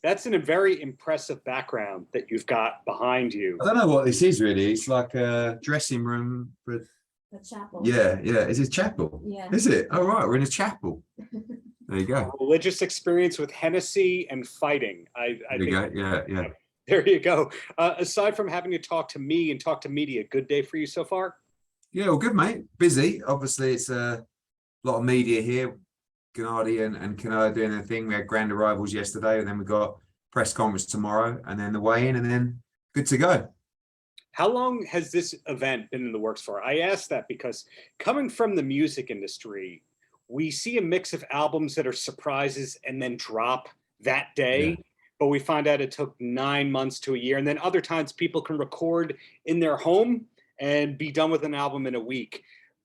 That's a very impressive background that you've got behind you. I don't know what this is really. It's like a dressing room, but A chapel. yeah. Is it chapel? Yeah. Is it? Oh, right. We're in a chapel. There you go. A religious experience with Hennessy and fighting. I There you think, go. Yeah. there you go. Aside from having to talk to me and talk to media, good day for you so far? Yeah, well, good, mate. Busy. Obviously, it's a lot of media here. Gennady and Canelo doing their thing. We had grand arrivals yesterday, and then we got press conference tomorrow, and then the weigh-in, and then good to go. How long has this event been in the works for? I ask that because coming from the music industry, we see a mix of albums that are surprises and then drop that day. Yeah. But we find out it took 9 months to a year. And then other times people can record in their home and be done with an album in a week.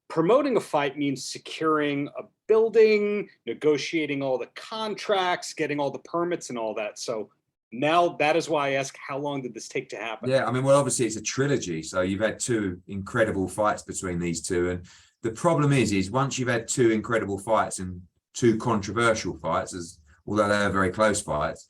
Promoting a fight means securing a building, negotiating all the contracts, getting all the permits and all that. So now that is why I ask, how long did this take to happen? Yeah, I mean, well, obviously it's a trilogy. So you've had 2 incredible fights between these 2. And the problem is once you've had 2 incredible fights and 2 controversial fights, although they're very close fights,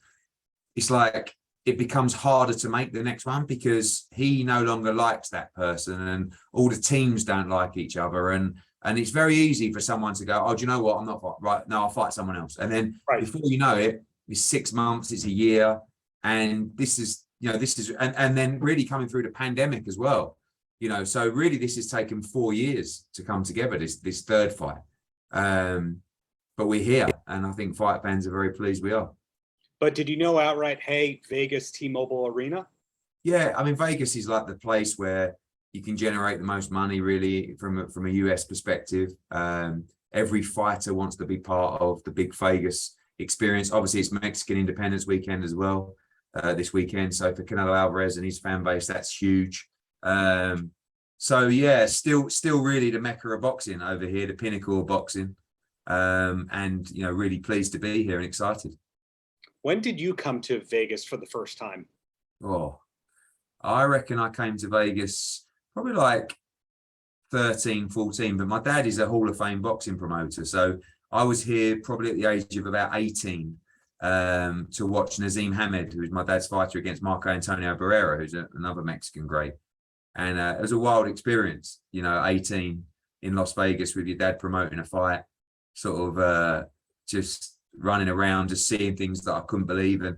it's like it becomes harder to make the next one because he no longer likes that person and all the teams don't like each other. And it's very easy for someone to go, oh, do you know what? I'm not right. No, I'll fight someone else. And then before you know it, it's 6 months, it's a year. And this is, and then really coming through the pandemic as well, so really this has taken 4 years to come together, this 3rd fight. But we're here, and I think fight fans are very pleased we are. But did you know outright, hey, Vegas T-Mobile Arena? Yeah, I mean, Vegas is like the place where you can generate the most money, really, from a US perspective. Every fighter wants to be part of the big Vegas experience. Obviously, it's Mexican Independence Weekend as well this weekend. So for Canelo Alvarez and his fan base, that's huge. So yeah, still really the mecca of boxing over here, the pinnacle of boxing. And really pleased to be here and excited. When did you come to Vegas for the first time? Oh, I reckon I came to Vegas probably like 13, 14, but my dad is a Hall of Fame boxing promoter. So I was here probably at the age of about 18 to watch Nazim Hamed, who was my dad's fighter, against Marco Antonio Barrera, who's another Mexican great. And it was a wild experience, 18 in Las Vegas with your dad promoting a fight, sort of just running around, just seeing things that I couldn't believe. And,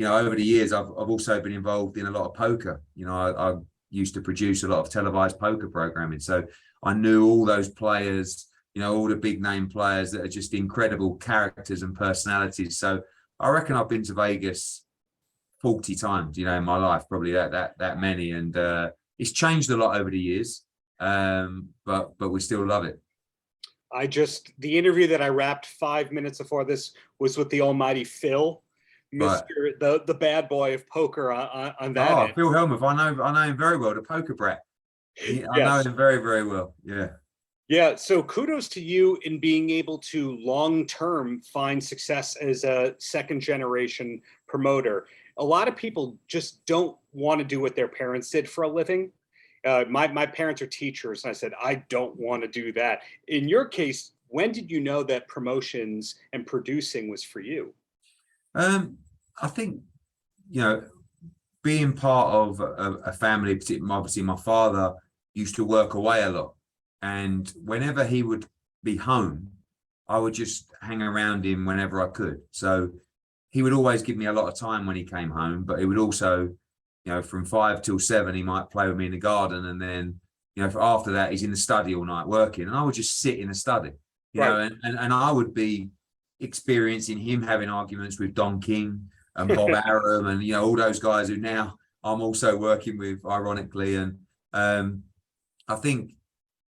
over the years, I've also been involved in a lot of poker. I used to produce a lot of televised poker programming. So I knew all those players, all the big name players that are just incredible characters and personalities. So I reckon I've been to Vegas 40 times, in my life, probably that many. And it's changed a lot over the years, but we still love it. The interview that I wrapped 5 minutes before this was with the almighty Phil, Mr. Right. the bad boy of poker on that end. Phil Hellmuth, I know him very well, the poker brat. I know him very, very well. Yeah. Yeah. So kudos to you in being able to long-term find success as a second generation promoter. A lot of people just don't want to do what their parents did for a living. My parents are teachers, and I said, I don't want to do that. In your case, when did you know that promotions and producing was for you? I think, being part of a family, particularly obviously my father used to work away a lot. And whenever he would be home, I would just hang around him whenever I could. So he would always give me a lot of time when he came home, but he would also, from 5 till 7, he might play with me in the garden. And then, after that, he's in the study all night working. And I would just sit in the study, and I would be experiencing him having arguments with Don King and Bob Arum and, all those guys who now I'm also working with, ironically. And I think,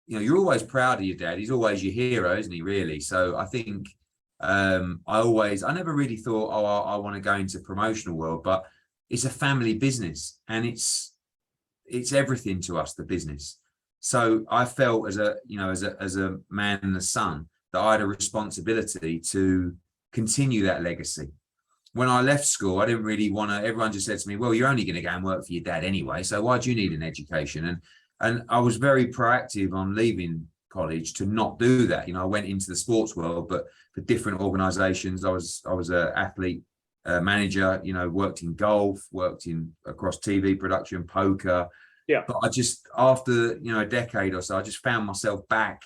you're always proud of your dad. He's always your hero, isn't he, really? So I think I never really thought, I want to go into promotional world, but it's a family business and it's everything to us, the business. So I felt as a man and a son that I had a responsibility to continue that legacy. When I left school, I didn't really want to, everyone just said to me, well, you're only going to go and work for your dad anyway, so why do you need an education? And I was very proactive on leaving college to not do that. I went into the sports world, but for different organizations. I was an athlete manager, you know, worked in golf, worked in across TV production, poker. Yeah. But I just, after, you know, a decade or so, I just found myself back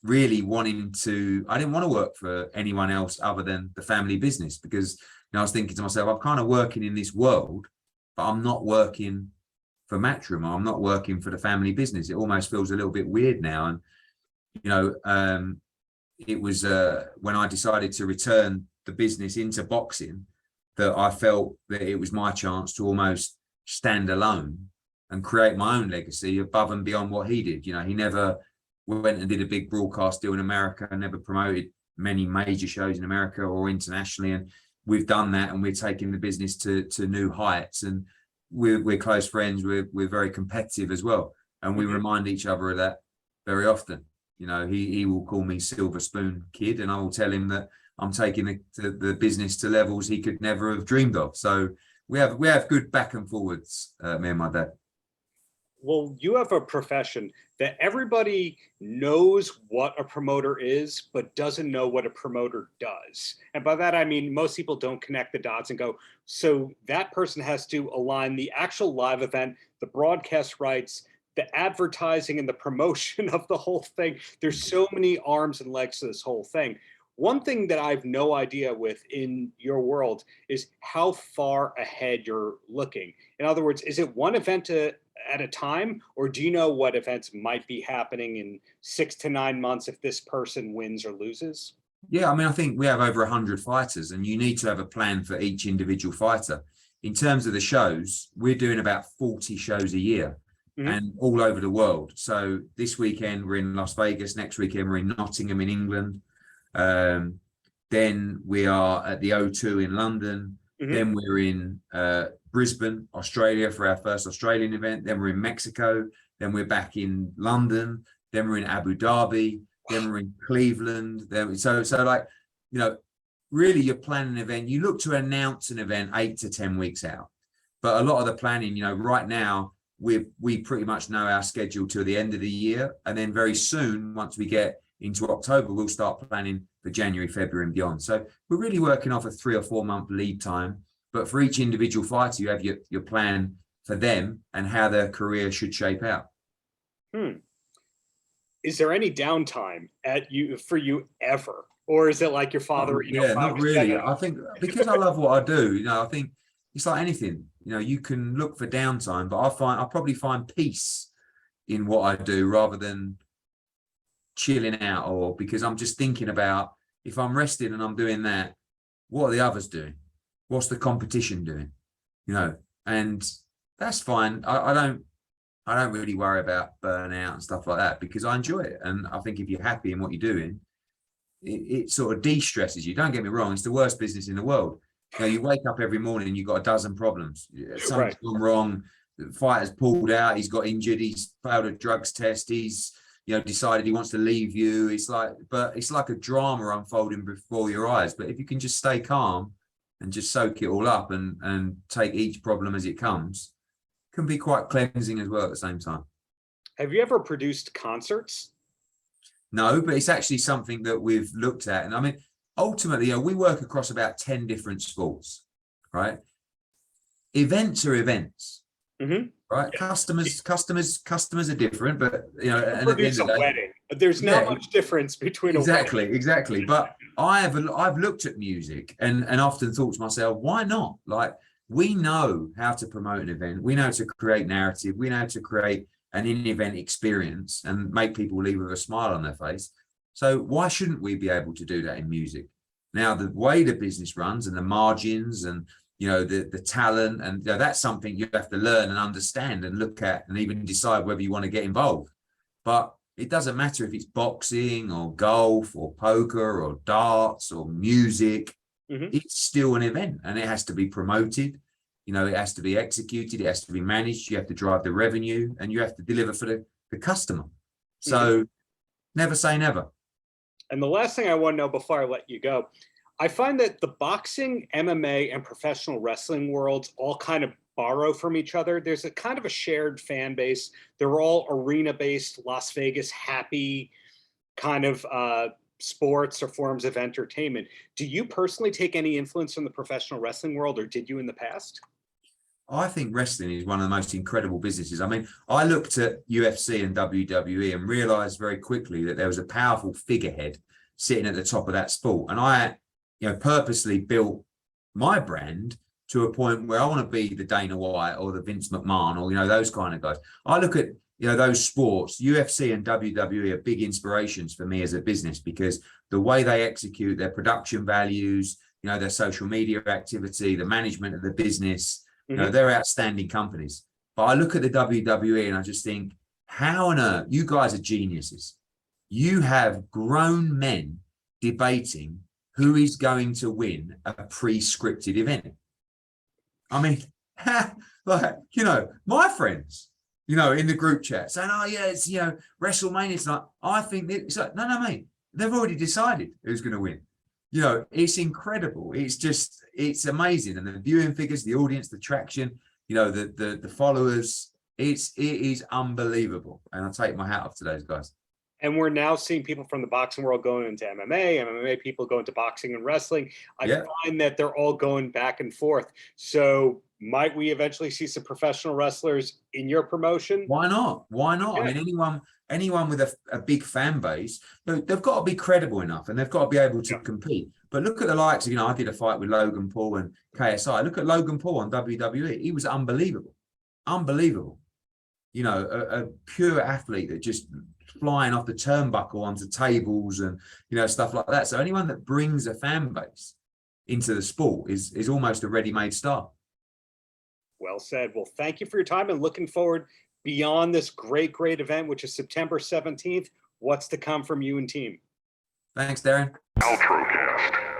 really wanting to, I didn't want to work for anyone else other than the family business, because, you know, I was thinking to myself, I'm kind of working in this world, but I'm not working for Matchroom, or I'm not working for the family business. It almost feels a little bit weird now. And, you know, it was when I decided to return the business into boxing that I felt that it was my chance to almost stand alone and create my own legacy above and beyond what he did. You know, he never went and did a big broadcast deal in America, never promoted many major shows in America or internationally. And we've done that, and we're taking the business to new heights. And we're close friends. We're very competitive as well. And we remind each other of that very often. You know, he will call me Silver Spoon Kid, and I will tell him that I'm taking the business to levels he could never have dreamed of. So we have good back and forwards, me and my dad. Well, you have a profession that everybody knows what a promoter is, but doesn't know what a promoter does. And by that, I mean, most people don't connect the dots and go, so that person has to align the actual live event, the broadcast rights, the advertising, and the promotion of the whole thing. There's so many arms and legs to this whole thing. One thing that I have no idea with in your world is how far ahead you're looking. In other words, is it one event at a time, or do you know what events might be happening in 6 to 9 months if this person wins or loses? Yeah, I mean, I think we have over 100 fighters, and you need to have a plan for each individual fighter. In terms of the shows, we're doing about 40 shows a year. And all over the world. So this weekend we're in Las Vegas, next weekend we're in Nottingham in England. Then we are at the O2 in London. Then we're in Brisbane, Australia for our first Australian event. Then we're in Mexico. Then we're back in London. Then we're in Abu Dhabi. Then we're in Cleveland. Then so like, you know, really you're planning an event. You look to announce an event 8 to 10 weeks out. But a lot of the planning, you know, right now, we pretty much know our schedule till the end of the year, and then very soon, once we get into October, we'll start planning for January, February, and beyond. So we're really working off a 3 or 4 month lead time. But for each individual fighter, you have your plan for them and how their career should shape out. Is there any downtime for you ever, or is it like your father? Yeah, not really. I think because I love what I do, you know, I think it's like anything. You know, you can look for downtime, but I probably find peace in what I do rather than chilling out, or because I'm just thinking about, if I'm resting and I'm doing that, what are the others doing? What's the competition doing? You know, and that's fine. I don't really worry about burnout and stuff like that, because I enjoy it. And I think if you're happy in what you're doing, it sort of de-stresses you. Don't get me wrong, it's the worst business in the world. You know, you wake up every morning and you've got a dozen problems. Something's gone wrong. The fighter's pulled out. He's got injured. He's failed a drugs test. He's, you know, decided he wants to leave you. It's like a drama unfolding before your eyes. But if you can just stay calm and just soak it all up and take each problem as it comes, it can be quite cleansing as well at the same time. Have you ever produced concerts? No, but it's actually something that we've looked at. And I mean, ultimately, we work across about 10 different sports, right? Events are events, right? Yeah. Customers are different, but you know, and produce a wedding. There's not much difference between exactly. But I've looked at music and often thought to myself, why not? Like, we know how to promote an event, we know how to create narrative, we know how to create an in-event experience and make people leave with a smile on their face. So why shouldn't we be able to do that in music? Now, the way the business runs and the margins and, you know, the talent, and you know, that's something you have to learn and understand and look at and even decide whether you want to get involved. But it doesn't matter if it's boxing or golf or poker or darts or music. It's still an event, and it has to be promoted. You know, it has to be executed. It has to be managed. You have to drive the revenue, and you have to deliver for the customer. So never say never. And the last thing I want to know before I let you go, I find that the boxing, MMA, and professional wrestling worlds all kind of borrow from each other. There's a kind of a shared fan base. They're all arena-based, Las Vegas, happy, kind of sports or forms of entertainment. Do you personally take any influence from the professional wrestling world, or did you in the past? I think wrestling is one of the most incredible businesses. I mean, I looked at UFC and WWE and realized very quickly that there was a powerful figurehead sitting at the top of that sport. And I, purposely built my brand to a point where I want to be the Dana White or the Vince McMahon or, those kind of guys. I look at, those sports, UFC and WWE are big inspirations for me as a business because the way they execute their production values, their social media activity, the management of the business, they're outstanding companies. But I look at the WWE and I just think, how on earth, you guys are geniuses. You have grown men debating who is going to win a pre-scripted event. I mean, my friends, in the group chat saying, oh yeah, it's, WrestleMania. It's like, I think it's like, no, mate, they've already decided who's going to win. It's incredible. It's amazing. And the viewing figures, the audience, the traction, the followers, it is unbelievable. And I take my hat off to those guys. And we're now seeing people from the boxing world going into MMA people going to boxing and wrestling. I find that they're all going back and forth. So might we eventually see some professional wrestlers in your promotion? Why not? Yeah. I mean, anyone with a big fan base, they've got to be credible enough and they've got to be able to compete. But look at the likes of, I did a fight with Logan Paul and KSI. Look at Logan Paul on WWE. He was unbelievable. A pure athlete that just flying off the turnbuckle onto tables and, stuff like that. So anyone that brings a fan base into the sport is almost a ready-made star. Well said. Well, thank you for your time and looking forward beyond this great event, which is September 17th. What's to come from you and team? Thanks, Darren. Paltrocast.